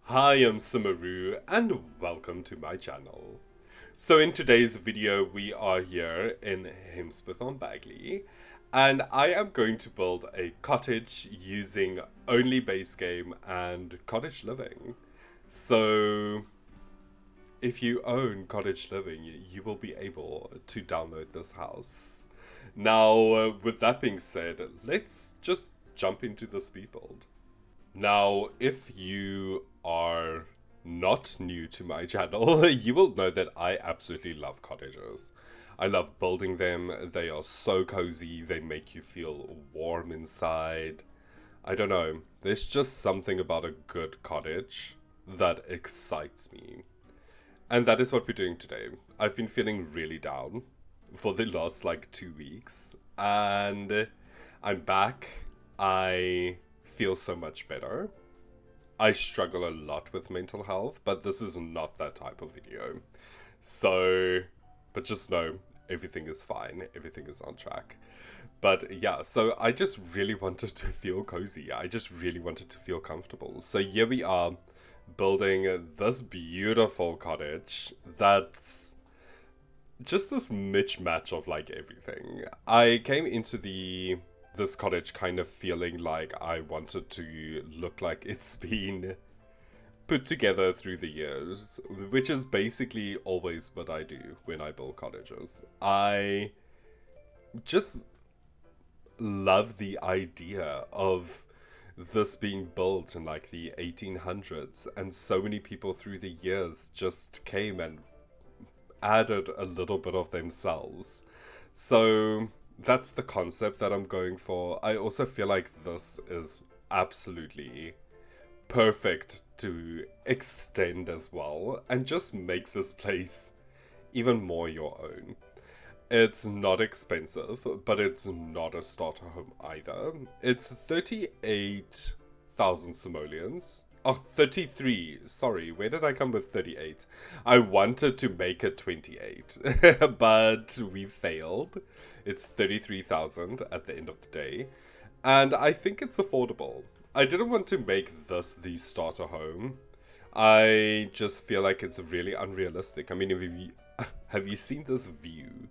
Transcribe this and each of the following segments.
Hi, I'm SimmerRue and welcome to my channel. So in today's video we are here in Hemsworth on Bagley and I am going to build a cottage using only base game and cottage living. So if you own cottage living, you will be able to download this house. Now with that being said, let's just jump into the speed build. Now, if you are not new to my channel, you will know that I absolutely love cottages. I love building them. They are so cozy. They make you feel warm inside. I don't know. There's just something about a good cottage that excites me. And that is what we're doing today. I've been feeling really down for the last 2 weeks. And I'm back. I feel so much better. I struggle a lot with mental health, but this is not that type of video. So, but just know, everything is fine. Everything is on track. But yeah, so I just really wanted to feel cozy. I just really wanted to feel comfortable. So here we are, building this beautiful cottage that's just this mismatch of everything. I came into this cottage kind of feeling like I wanted to look like it's been put together through the years, which is basically always what I do when I build cottages. I just love the idea of this being built in the 1800s, and so many people through the years just came and added a little bit of themselves. So that's the concept that I'm going for. I also feel like this is absolutely perfect to extend as well and just make this place even more your own. It's not expensive, but it's not a starter home either. It's 38,000 simoleons. Oh, 33. Sorry, where did I come with 38? I wanted to make it 28, but we failed. It's 33,000 at the end of the day, and I think it's affordable. I didn't want to make this the starter home. I just feel like it's really unrealistic. I mean, have you seen this view?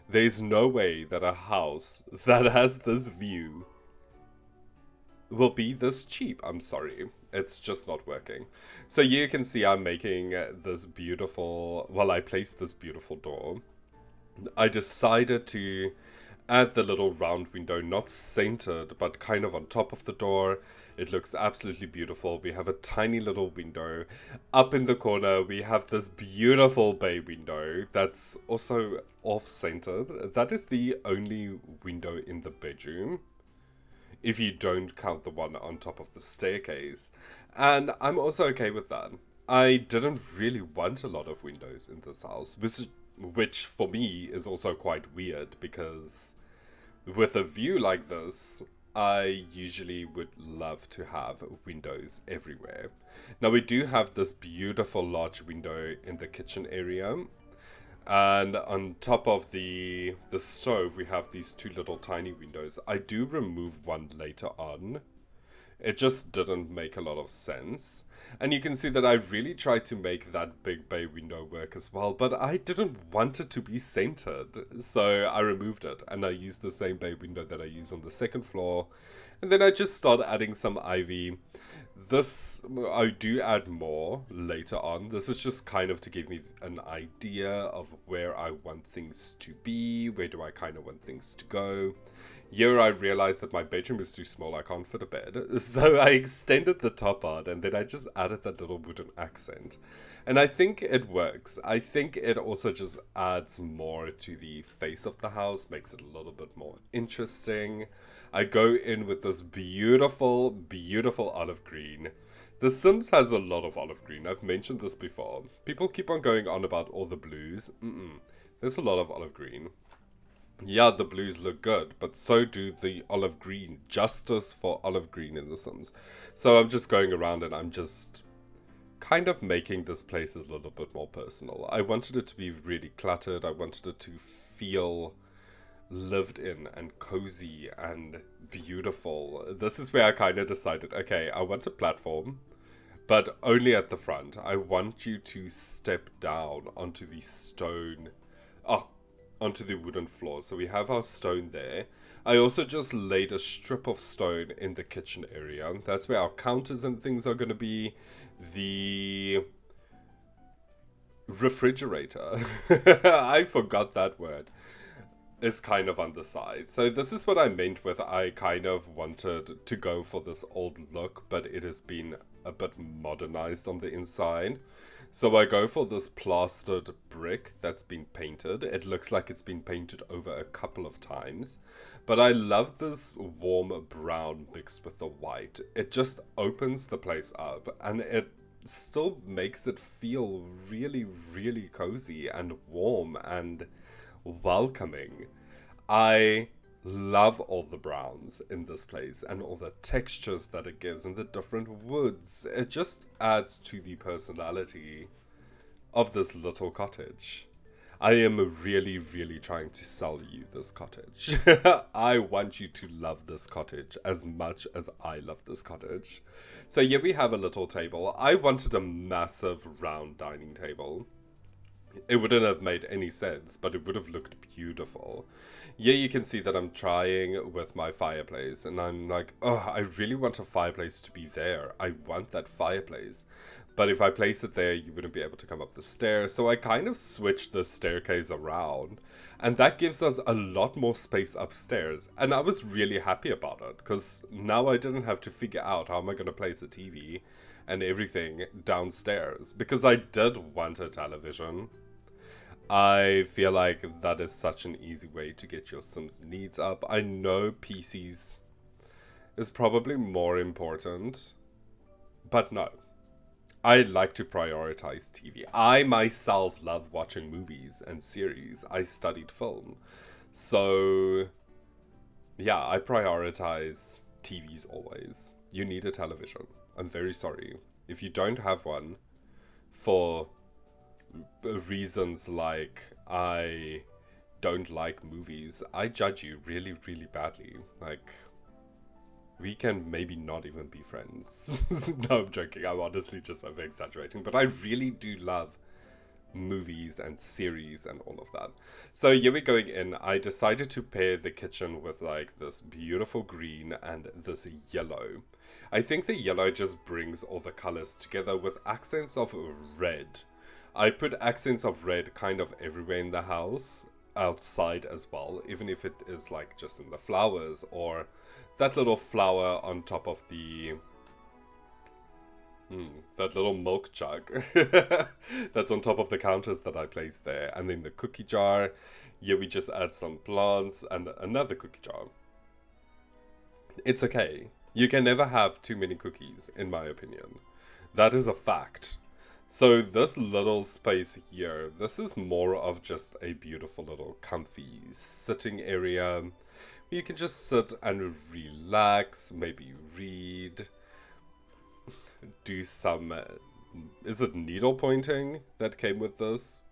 There's no way that a house that has this view will be this cheap. I'm sorry. It's just not working. So you can see I'm making this beautiful, I placed this beautiful door. I decided to add the little round window, not centered, but kind of on top of the door. It looks absolutely beautiful. We have a tiny little window. Up in the corner, we have this beautiful bay window that's also off-centered. That is the only window in the bedroom, if you don't count the one on top of the staircase. And I'm also okay with that. I didn't really want a lot of windows in this house, which for me is also quite weird, because with a view like this, I usually would love to have windows everywhere. Now we do have this beautiful large window in the kitchen area, and on top of the stove we have these two little tiny windows. I do remove one later on. It just didn't make a lot of sense. And you can see that I really tried to make that big bay window work as well, but I didn't want it to be centered. So I removed it and I used the same bay window that I use on the second floor. And then I just started adding some ivy. This, I do add more later on. This is just kind of to give me an idea of where I want things to be, where do I kind of want things to go. Here I realized that my bedroom is too small, I can't fit a bed. So I extended the top part and then I just added that little wooden accent. And I think it works. I think it also just adds more to the face of the house, makes it a little bit more interesting. I go in with this beautiful, beautiful olive green. The Sims has a lot of olive green. I've mentioned this before. People keep on going on about all the blues. There's a lot of olive green. Yeah, the blues look good, but so do the olive green. Justice for olive green in The Sims. So I'm just going around and I'm just kind of making this place a little bit more personal. I wanted it to be really cluttered. I wanted it to feel lived in and cozy and beautiful. This is where I kind of decided, okay, I want a platform, but only at the front. I want you to step down onto the stone, oh, onto the wooden floor. So we have our stone there. I also just laid a strip of stone in the kitchen area. That's where our counters and things are going to be. The refrigerator, I forgot that word, is kind of on the side. So this is what I meant with I kind of wanted to go for this old look, but it has been a bit modernized on the inside. So I go for this plastered brick that's been painted. It looks like it's been painted over a couple of times. But I love this warm brown mixed with the white. It just opens the place up, and it still makes it feel really, really cozy and warm and welcoming. I love all the browns in this place and all the textures that it gives and the different woods. It just adds to the personality of this little cottage. I am really, really trying to sell you this cottage. I want you to love this cottage as much as I love this cottage. So here we have a little table. I wanted a massive round dining table. It wouldn't have made any sense, but it would have looked beautiful. Yeah, you can see that I'm trying with my fireplace, and I'm like, oh, I really want a fireplace to be there. I want that fireplace. But if I place it there, you wouldn't be able to come up the stairs. So I kind of switched the staircase around, and that gives us a lot more space upstairs. And I was really happy about it, because now I didn't have to figure out how am I going to place a TV and everything downstairs, because I did want a television. I feel like that is such an easy way to get your Sims needs up. I know PCs is probably more important, but no. I like to prioritize TV. I myself love watching movies and series. I studied film. So, yeah, I prioritize TVs always. You need a television. I'm very sorry. If you don't have one, for reasons like I don't like movies, I judge you really, really badly. Like, we can maybe not even be friends. No, I'm joking. I'm honestly just over exaggerating. But I really do love movies and series and all of that. So here we're going in. I decided to pair the kitchen with like this beautiful green and this yellow. I think the yellow just brings all the colors together with accents of red. I put accents of red kind of everywhere in the house, outside as well, even if it is like just in the flowers or that little flower on top of the that little milk jug that's on top of the counters that I placed there. And then the cookie jar. Here we just add some plants and another cookie jar. It's okay. You can never have too many cookies, in my opinion. That is a fact. So this little space here, this is more of just a beautiful little comfy sitting area. You can just sit and relax, maybe read, do some, is it needle pointing that came with this?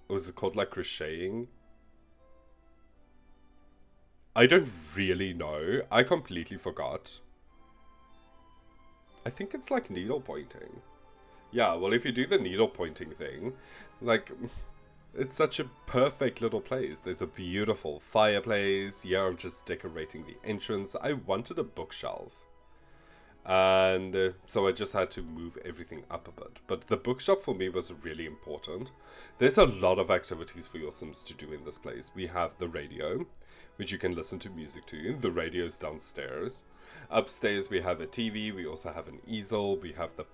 Or is it called like crocheting? I don't really know. I completely forgot. I think it's like needle pointing. Yeah, well, if you do the needle pointing thing, like, it's such a perfect little place. There's a beautiful fireplace. Yeah, I'm just decorating the entrance. I wanted a bookshelf. And so I just had to move everything up a bit. But the bookshelf for me was really important. There's a lot of activities for your Sims to do in this place. We have the radio, which you can listen to music to. The radio's downstairs. Upstairs we have a TV. We also have an easel. We have the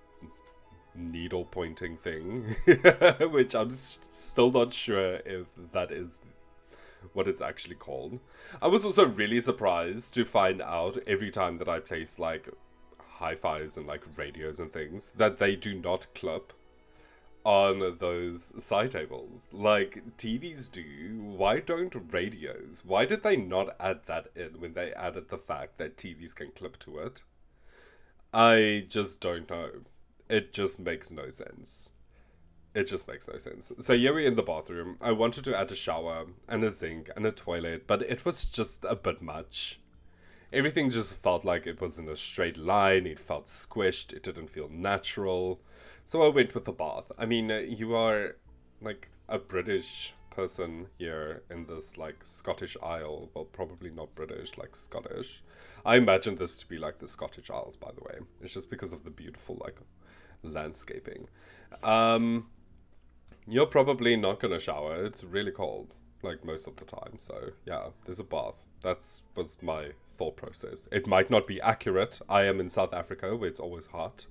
needle pointing thing, which I'm still not sure if that is what it's actually called. I was also really surprised to find out every time that I place like hi-fis and like radios and things that they do not clip on those side tables like TVs do. Why don't radios? Why did they not add that in when they added the fact that TVs can clip to it? I just don't know. It just makes no sense. It just makes no sense. So here we're in the bathroom. I wanted to add a shower and a sink and a toilet, but it was just a bit much. Everything just felt like it was in a straight line. It felt squished. It didn't feel natural. So I went with the bath. I mean, you are like a British person here in this like Scottish Isle. Well, probably not British, like Scottish. I imagine this to be like the Scottish Isles, by the way. It's just because of the beautiful like landscaping. Um, you're probably not gonna shower. It's really cold, like most of the time. So yeah, there's a bath. That's was my thought process. It might not be accurate. I am in South Africa where it's always hot.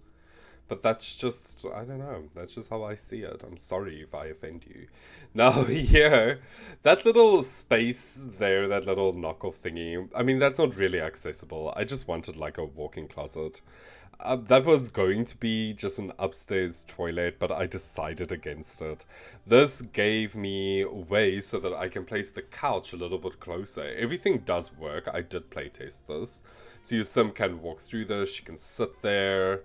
But that's just, I don't know, that's just how I see it. I'm sorry if I offend you. Now, here, that little space there, that little knockoff thingy, I mean, that's not really accessible. I just wanted like a walk-in closet. That was going to be just an upstairs toilet, but I decided against it. This gave me way so that I can place the couch a little bit closer. Everything does work. I did playtest this. So your sim can walk through this. She can sit there,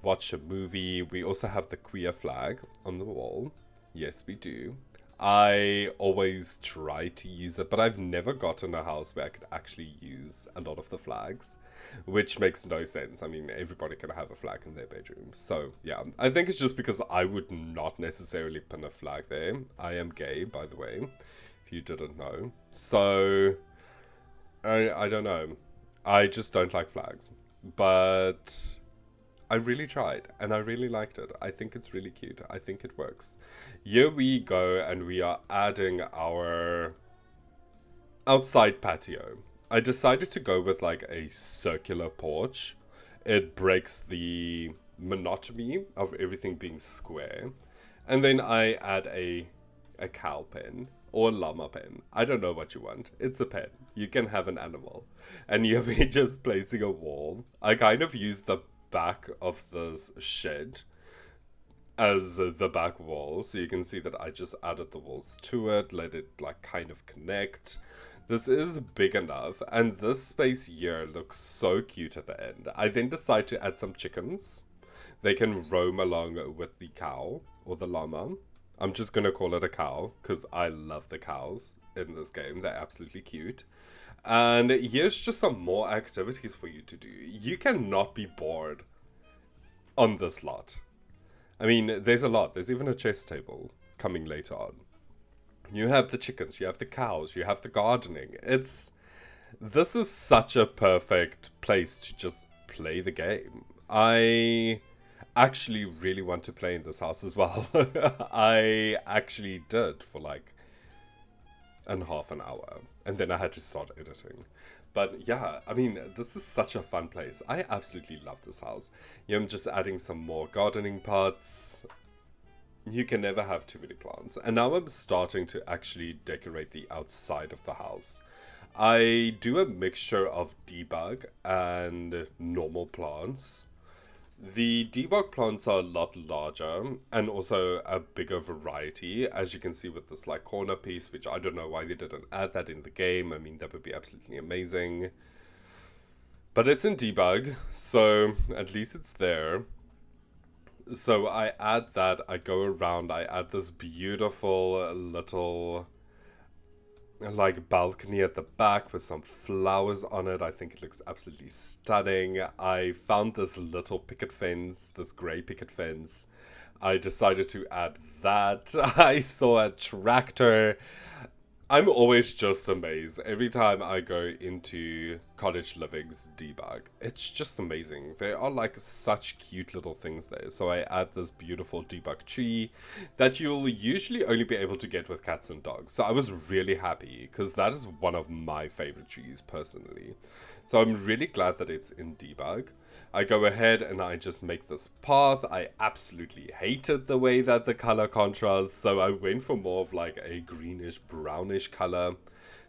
watch a movie. We also have the queer flag on the wall. Yes, we do. I always try to use it, but I've never gotten a house where I could actually use a lot of the flags, which makes no sense. I mean, everybody can have a flag in their bedroom. So, yeah, I think it's just because I would not necessarily pin a flag there. I am gay, by the way, if you didn't know. So, I don't know. I just don't like flags. But I really tried, and I really liked it. I think it's really cute. I think it works. Here we go, and we are adding our outside patio. I decided to go with like a circular porch. It breaks the monotony of everything being square. And then I add a cow pen or a llama pen. I don't know what you want. It's a pen. You can have an animal. And you're just placing a wall. I kind of use the back of this shed as the back wall, so you can see that I just added the walls to it, let it like kind of connect. This is big enough, and this space here looks so cute at the end. I then decide to add some chickens. They can roam along with the cow or the llama. I'm just gonna call it a cow because I love the cows in this game. They're absolutely cute. And here's just some more activities for you to do. You cannot be bored on this lot. I mean, there's a lot. There's even a chess table coming later on. You have the chickens, you have the cows, you have the gardening. This is such a perfect place to just play the game. I actually really want to play in this house as well. I actually did for like half an hour, and then I had to start editing. But yeah, I mean, this is such a fun place. I absolutely love this house. I'm just adding some more gardening pots. You can never have too many plants. And now I'm starting to actually decorate the outside of the house. I do a mixture of debug and normal plants. The debug plants are a lot larger and also a bigger variety, as you can see with this like corner piece, which I don't know why they didn't add that in the game. I mean, that would be absolutely amazing. But it's in debug, so at least it's there. So I add that, I go around, I add this beautiful little like balcony at the back with some flowers on it. I think it looks absolutely stunning. I found this little picket fence, this grey picket fence. I decided to add that. I saw a tractor. I'm always just amazed every time I go into Cottage Living's debug. It's just amazing. There are like such cute little things there. So I add this beautiful debug tree that you'll usually only be able to get with cats and dogs. So I was really happy because that is one of my favorite trees personally. So I'm really glad that it's in debug. I go ahead and I just make this path. I absolutely hated the way that the color contrasts, so I went for more of like a greenish brownish color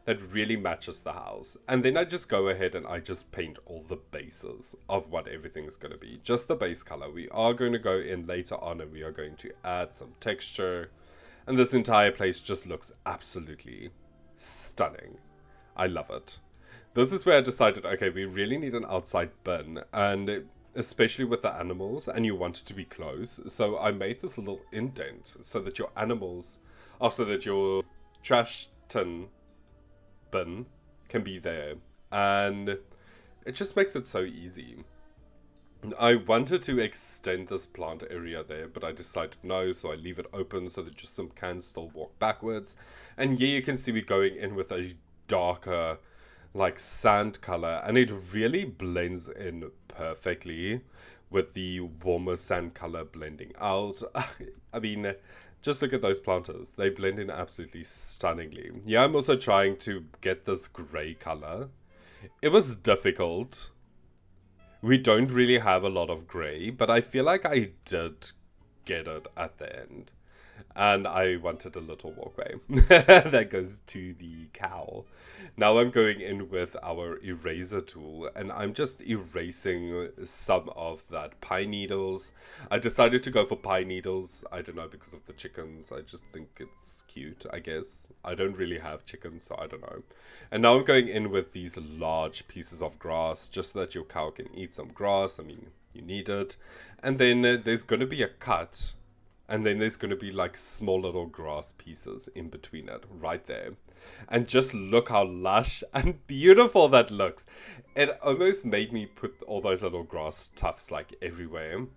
that really matches the house. And then I just go ahead and I just paint all the bases of what everything is going to be. Just the base color. We are going to go in later on and we are going to add some texture. And this entire place just looks absolutely stunning. I love it. This is where I decided, okay, we really need an outside bin, and especially with the animals, and you want it to be close. So I made this little indent so that your animals, so that your trash tin bin can be there and it just makes it so easy. I wanted to extend this plant area there, but I decided no, so I leave it open so that just some can still walk backwards. And yeah, you can see we're going in with a darker, like sand color, and it really blends in perfectly with the warmer sand color blending out. I mean, just look at those planters. They blend in absolutely stunningly. Yeah, I'm also trying to get this gray color. It was difficult. We don't really have a lot of grey, but I feel like I did get it at the end. And I wanted a little walkway that goes to the cow. Now I'm going in with our eraser tool and I'm just erasing some of that pine needles. I decided to go for pine needles. I don't know, because of the chickens. I just think it's cute, I guess. I don't really have chickens, so I don't know. And now I'm going in with these large pieces of grass just so that your cow can eat some grass. I mean, you need it. And then there's going to be a cut. And then there's going to be like small little grass pieces in between it, right there. And just look how lush and beautiful that looks. It almost made me put all those little grass tufts like everywhere.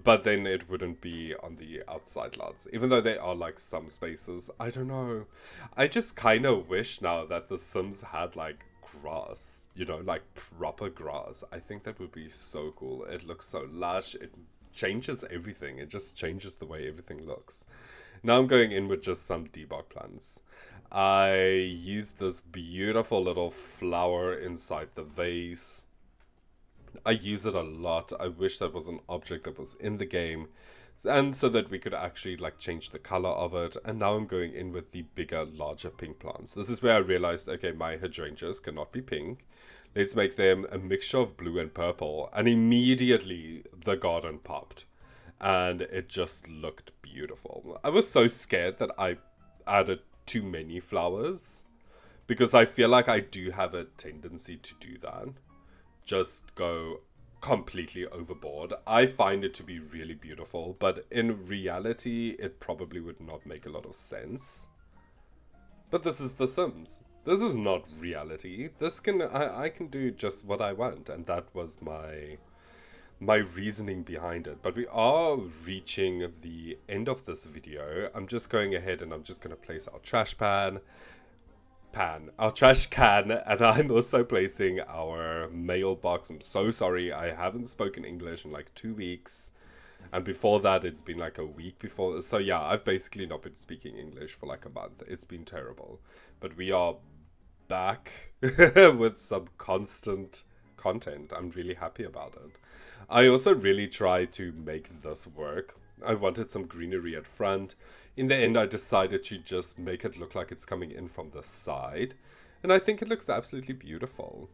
But then it wouldn't be on the outside lots. Even though there are like some spaces. I don't know. I just kind of wish now that the Sims had like grass. You know, like proper grass. I think that would be so cool. It looks so lush. It changes everything. It just changes the way everything looks. Now I'm going in with just some debug plants. I used this beautiful little flower inside the vase. I use it a lot. I wish that was an object that was in the game, and so that we could actually like change the color of it. And now I'm going in with the bigger, larger pink plants. This is where I realized, okay, my hydrangeas cannot be pink. Let's make them a mixture of blue and purple. And immediately the garden popped. And it just looked beautiful. I was so scared that I added too many flowers. Because I feel like I do have a tendency to do that. Just go completely overboard. I find it to be really beautiful. But in reality, it probably would not make a lot of sense. But this is The Sims. This is not reality. This can I can do just what I want, and that was my reasoning behind it. But we are reaching the end of this video. I'm just going ahead and I'm just going to place our trash can, and I'm also placing our mailbox. I'm so sorry, I haven't spoken English in like 2 weeks. And before that, it's been like a week before. So yeah, I've basically not been speaking English for like a month. It's been terrible. But we are back with some constant content. I'm really happy about it. I also really tried to make this work. I wanted some greenery at front. In the end, I decided to just make it look like it's coming in from the side. And I think it looks absolutely beautiful.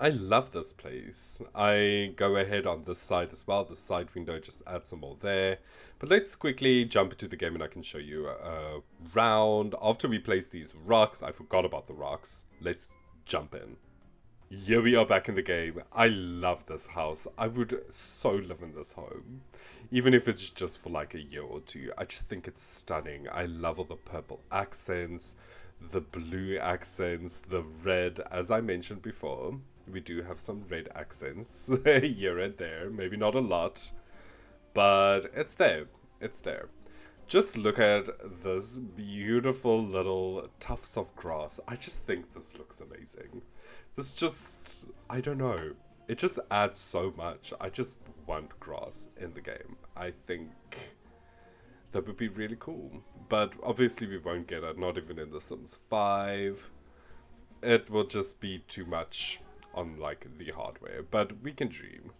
I love this place. I go ahead on this side as well. The side window, just add some more there. But let's quickly jump into the game and I can show you a round. After we place these rocks, I forgot about the rocks. Let's jump in. Here we are back in the game. I love this house. I would so live in this home. Even if it's just for like a year or two. I just think it's stunning. I love all the purple accents, the blue accents, the red, as I mentioned before. We do have some red accents here and there. Maybe not a lot, but it's there. It's there. Just look at this beautiful little tufts of grass. I just think this looks amazing. This just, I don't know. It just adds so much. I just want grass in the game. I think that would be really cool. But obviously we won't get it, not even in The Sims 5. It will just be too much on like the hardware, but we can dream.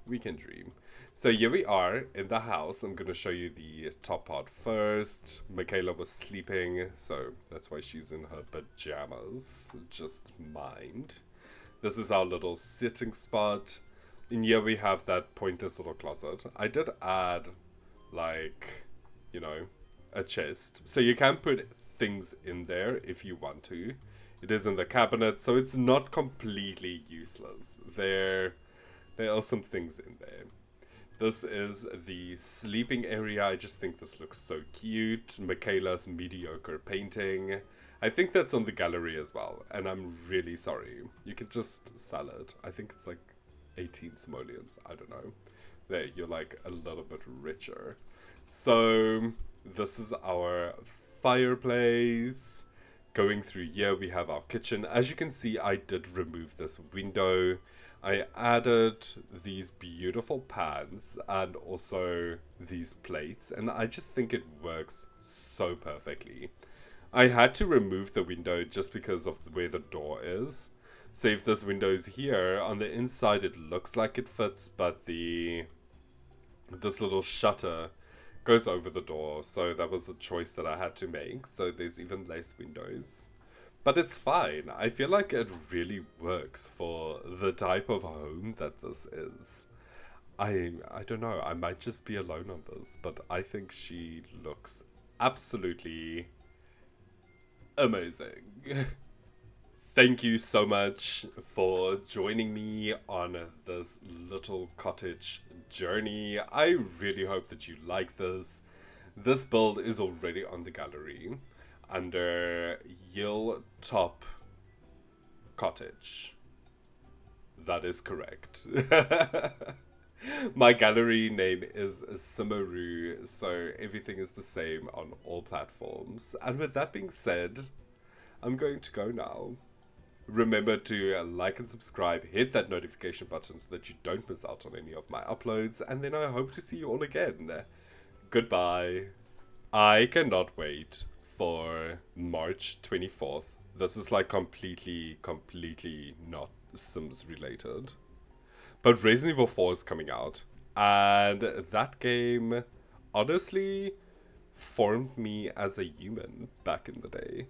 So here we are in the house. I'm gonna show you the top part first. Michaela was sleeping, so that's why she's in her pajamas. Just mind. This is our little sitting spot. In here we have that pointless little closet. I did add like, you know, a chest, so you can put things in there if you want to. It is in the cabinet, so it's not completely useless. There are some things in there. This is the sleeping area. I just think this looks so cute. Michaela's mediocre painting. I think that's on the gallery as well, and I'm really sorry. You can just sell it. I think it's like 18 simoleons. I don't know. There, you're like a little bit richer. So, this is our fireplace. Going through here, we have our kitchen. As you can see, I did remove this window. I added these beautiful pans and also these plates, and I just think it works so perfectly. I had to remove the window just because of where the door is. So if this window is here, on the inside it looks like it fits, but this little shutter goes over the door, so that was a choice that I had to make, so there's even less windows. But it's fine. I feel like it really works for the type of home that this is. I don't know, I might just be alone on this, but I think she looks absolutely amazing. Thank you so much for joining me on this little cottage journey. I really hope that you like this. This build is already on the gallery under Yill Top Cottage. That is correct. My gallery name is SimmerRue, so everything is the same on all platforms. And with that being said, I'm going to go now. Remember to like and subscribe, hit that notification button so that you don't miss out on any of my uploads, and then I hope to see you all again. Goodbye. I cannot wait for March 24th. This is like completely not Sims related. But Resident Evil 4 is coming out, and that game honestly formed me as a human back in the day.